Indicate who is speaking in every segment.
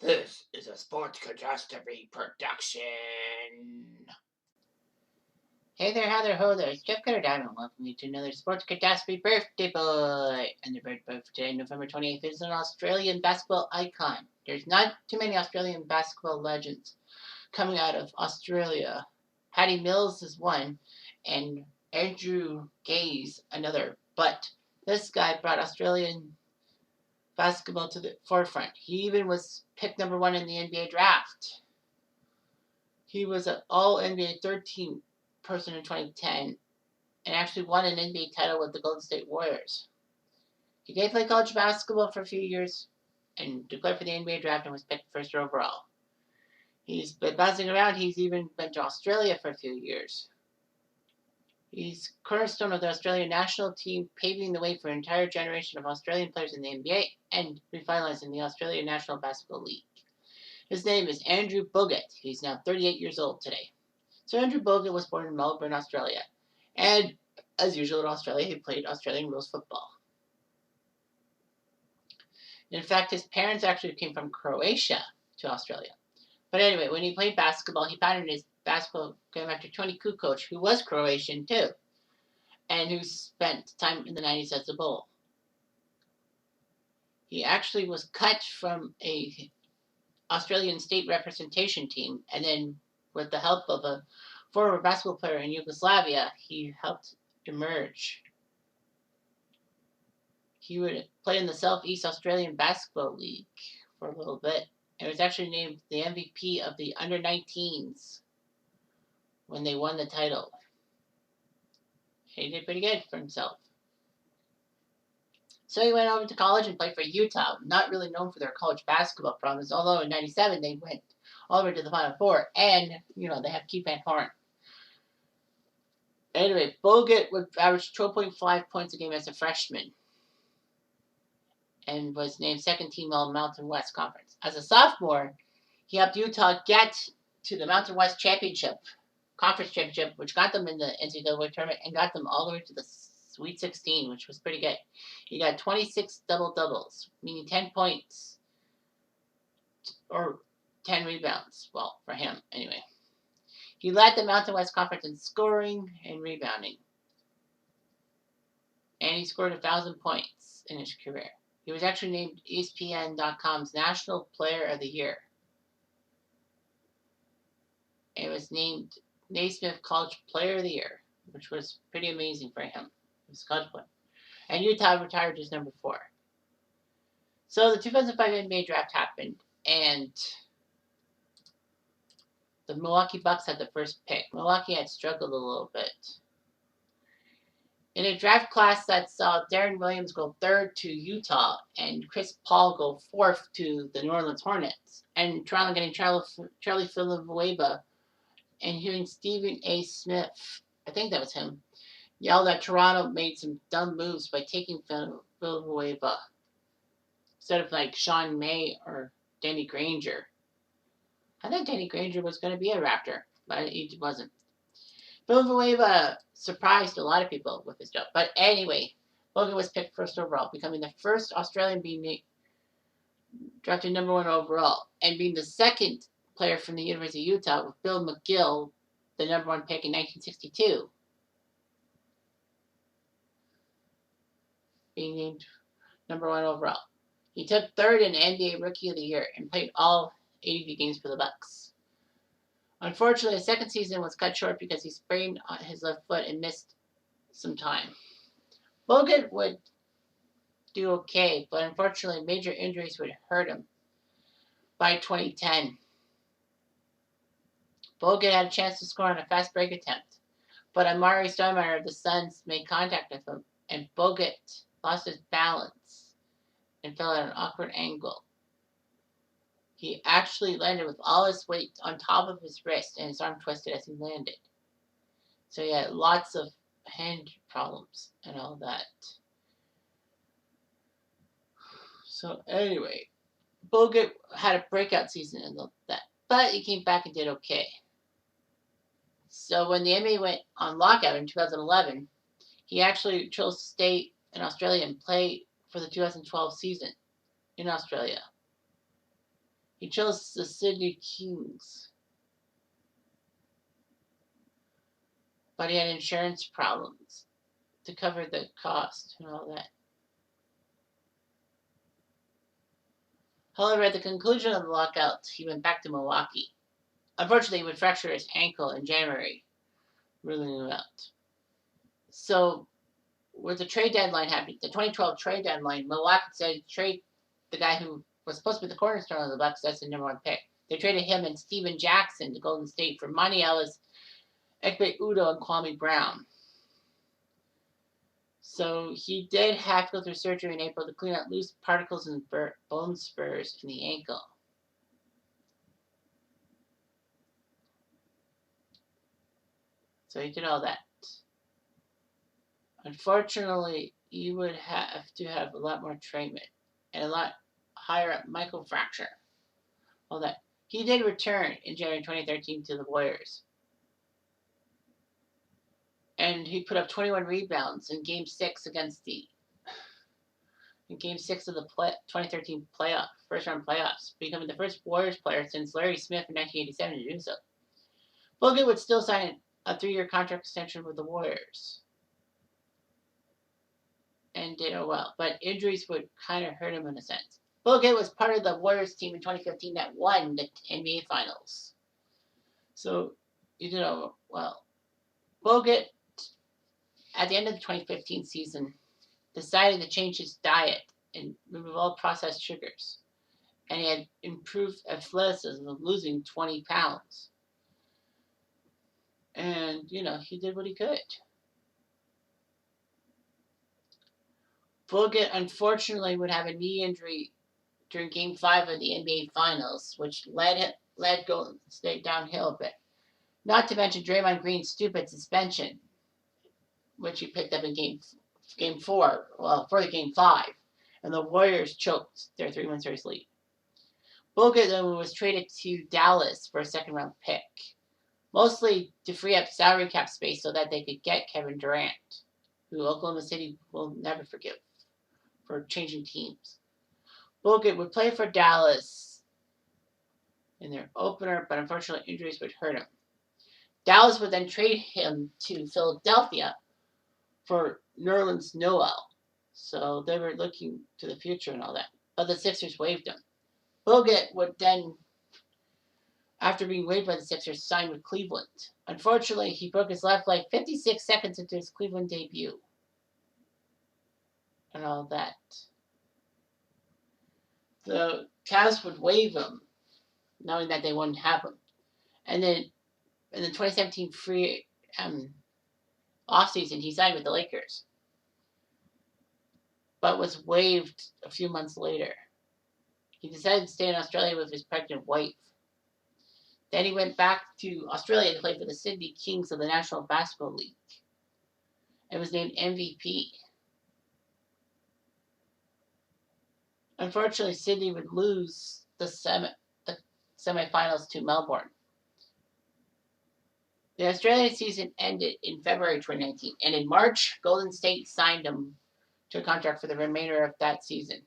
Speaker 1: This is a Sports Catastrophe production. Hey there, how there, ho there. It's Jeff Cutter Diamond. Welcome you to another Sports Catastrophe birthday boy. And the birthday for today, November 28th, is an Australian basketball icon. There's not too many Australian basketball legends coming out of Australia. Patty Mills is one, and Andrew Gaze another. But this guy brought Australian basketball to the forefront. He even was picked number one in the NBA draft. He was an all NBA third team person in 2010 and actually won an NBA title with the Golden State Warriors. He did play college basketball for a few years and declared for the NBA draft and was picked first overall. He's been bouncing around. He's even been to Australia for a few years. He's cornerstone of the Australian national team, paving the way for an entire generation of Australian players in the NBA and revitalizing the Australian National Basketball League. His name is Andrew Bogut. He's now 38 years old today. So Andrew Bogut was born in Melbourne, Australia. And as usual in Australia, he played Australian rules football. In fact, his parents actually came from Croatia to Australia. But anyway, when he played basketball, he patterned his basketball game after Tony Kukoc, who was Croatian too, and who spent time in the 90s as a Bull. He actually was cut from a Australian state representation team, and then with the help of a former basketball player in Yugoslavia, he helped emerge. He would play in the Southeast Australian Basketball League for a little bit, and was actually named the MVP of the under-19s when they won the title. He did pretty good for himself. So he went over to college and played for Utah, not really known for their college basketball promise, although in 97 they went all the way to the Final Four, and, they have Keith Van Horn. Anyway, Bogut would average 12.5 points a game as a freshman and was named second team All Mountain West Conference. As a sophomore, he helped Utah get to the Mountain West Conference Championship, which got them in the NCAA tournament and got them all the way to the Sweet 16, which was pretty good. He got 26 double-doubles, meaning 10 points or 10 rebounds. Well, for him, anyway. He led the Mountain West Conference in scoring and rebounding. And he scored 1,000 points in his career. He was actually named ESPN.com's National Player of the Year. It was named Naismith College Player of the Year, which was pretty amazing for him. He was a college player. And Utah retired as number 4. So the 2005 NBA draft happened, and the Milwaukee Bucks had the first pick. Milwaukee had struggled a little bit. In a draft class that saw Darren Williams go 3rd to Utah and Chris Paul go 4th to the New Orleans Hornets, and Toronto getting Charlie Villanueva and hearing Stephen A. Smith, I think that was him, yelled that Toronto made some dumb moves by taking Villanueva instead of like Sean May or Danny Granger. I thought Danny Granger was going to be a Raptor, but he wasn't. Villanueva surprised a lot of people with his job. But anyway, Bogut was picked first overall, becoming the first Australian being drafted number 1 overall, and being the second player from the University of Utah with Bill McGill, the number 1 pick in 1962. Being named number 1 overall. He took 3rd in NBA Rookie of the Year and played all 80 games for the Bucks. Unfortunately, the second season was cut short because he sprained his left foot and missed some time. Bogut would do okay, but unfortunately, major injuries would hurt him by 2010. Bogut had a chance to score on a fast break attempt, but Amari Stoudemire of the Suns made contact with him, and Bogut lost his balance and fell at an awkward angle. He actually landed with all his weight on top of his wrist, and his arm twisted as he landed. So he had lots of hand problems and all that. So anyway, Bogut had a breakout season and all that, but he came back and did okay. So when the NBA went on lockout in 2011, he actually chose to stay in Australia and play for the 2012 season in Australia. He chose the Sydney Kings, but he had insurance problems to cover the cost and all that. However, at the conclusion of the lockout, he went back to Milwaukee. Unfortunately, he would fracture his ankle in January, ruling him out. So, with the trade deadline happening, the 2012 trade deadline, Milwaukee decided to trade the guy who was supposed to be the cornerstone of the Bucks. That's the number one pick. They traded him and Steven Jackson to Golden State for Monty Ellis, Ekpe Udoh, and Kwame Brown. So he did have to go through surgery in April to clean out loose particles and bone spurs in the ankle. So he did all that. Unfortunately, you would have to have a lot more treatment and a lot higher up microfracture. All that. He did return in January 2013 to the Warriors. And he put up 21 rebounds in Game 6 against in Game 6 of the 2013 first round playoffs, becoming the first Warriors player since Larry Smith in 1987 to do so. Bogut would still sign a 3-year contract extension with the Warriors and did well, but injuries would kind of hurt him in a sense. Bogut was part of the Warriors team in 2015 that won the NBA Finals. So he did well. Bogut, at the end of the 2015 season, decided to change his diet and remove all processed sugars. And he had improved athleticism of losing 20 pounds. And, he did what he could. Bogut, unfortunately, would have a knee injury during Game 5 of the NBA Finals, which led Golden State downhill a bit. Not to mention Draymond Green's stupid suspension, which he picked up in Game 4, for the Game 5. And the Warriors choked their 3-1 series lead. Bogut, though, was traded to Dallas for a second-round pick, mostly to free up salary cap space so that they could get Kevin Durant, who Oklahoma City will never forgive for changing teams. Bogut would play for Dallas in their opener, but unfortunately injuries would hurt him. Dallas would then trade him to Philadelphia for Nerlens Noel. So they were looking to the future and all that. But the Sixers waived him. Bogut would then, after being waived by the Sixers, sign with Cleveland. Unfortunately, he broke his left leg 56 seconds into his Cleveland debut. And all that. The Cavs would waive him, knowing that they wouldn't have him. And then in the 2017 free offseason, he signed with the Lakers, but was waived a few months later. He decided to stay in Australia with his pregnant wife. Then he went back to Australia to play for the Sydney Kings of the National Basketball League and was named MVP. Unfortunately, Sydney would lose the semifinals to Melbourne. The Australian season ended in February 2019, and in March, Golden State signed him to a contract for the remainder of that season.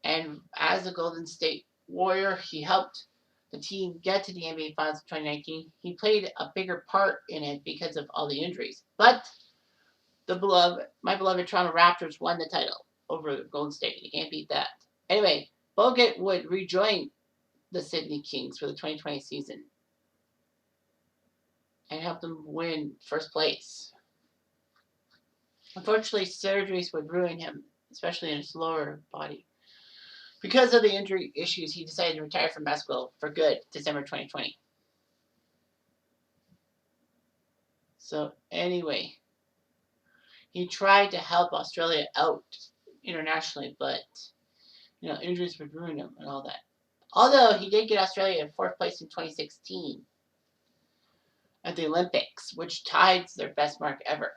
Speaker 1: And as a Golden State Warrior, he helped the team get to the NBA Finals in 2019. He played a bigger part in it because of all the injuries. But my beloved Toronto Raptors won the title over Golden State. You can't beat that. Anyway, Bogut would rejoin the Sydney Kings for the 2020 season and help them win first place. Unfortunately, surgeries would ruin him, especially in his lower body. Because of the injury issues, he decided to retire from basketball for good, December 2020. So anyway, he tried to help Australia out internationally, but injuries would ruin him and all that. Although he did get Australia in 4th place in 2016 at the Olympics, which tied their best mark ever.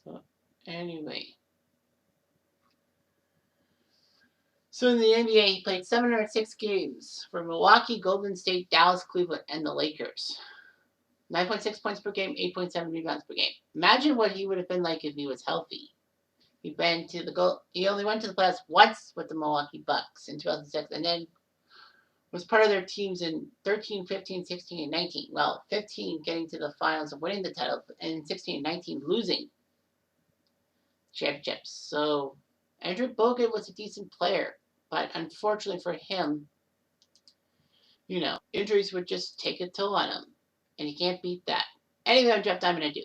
Speaker 1: So anyway. So in the NBA, he played 706 games for Milwaukee, Golden State, Dallas, Cleveland, and the Lakers. 9.6 points per game, 8.7 rebounds per game. Imagine what he would have been like if he was healthy. He only went to the playoffs once with the Milwaukee Bucks in 2006, and then was part of their teams in 13, 15, 16, and 19. Well, 15 getting to the finals and winning the title, and 16 and 19 losing championships. So Andrew Bogut was a decent player, but unfortunately for him, injuries would just take a toll on him, and you can't beat that. Anyway, I'm Jeff Diamond. I do.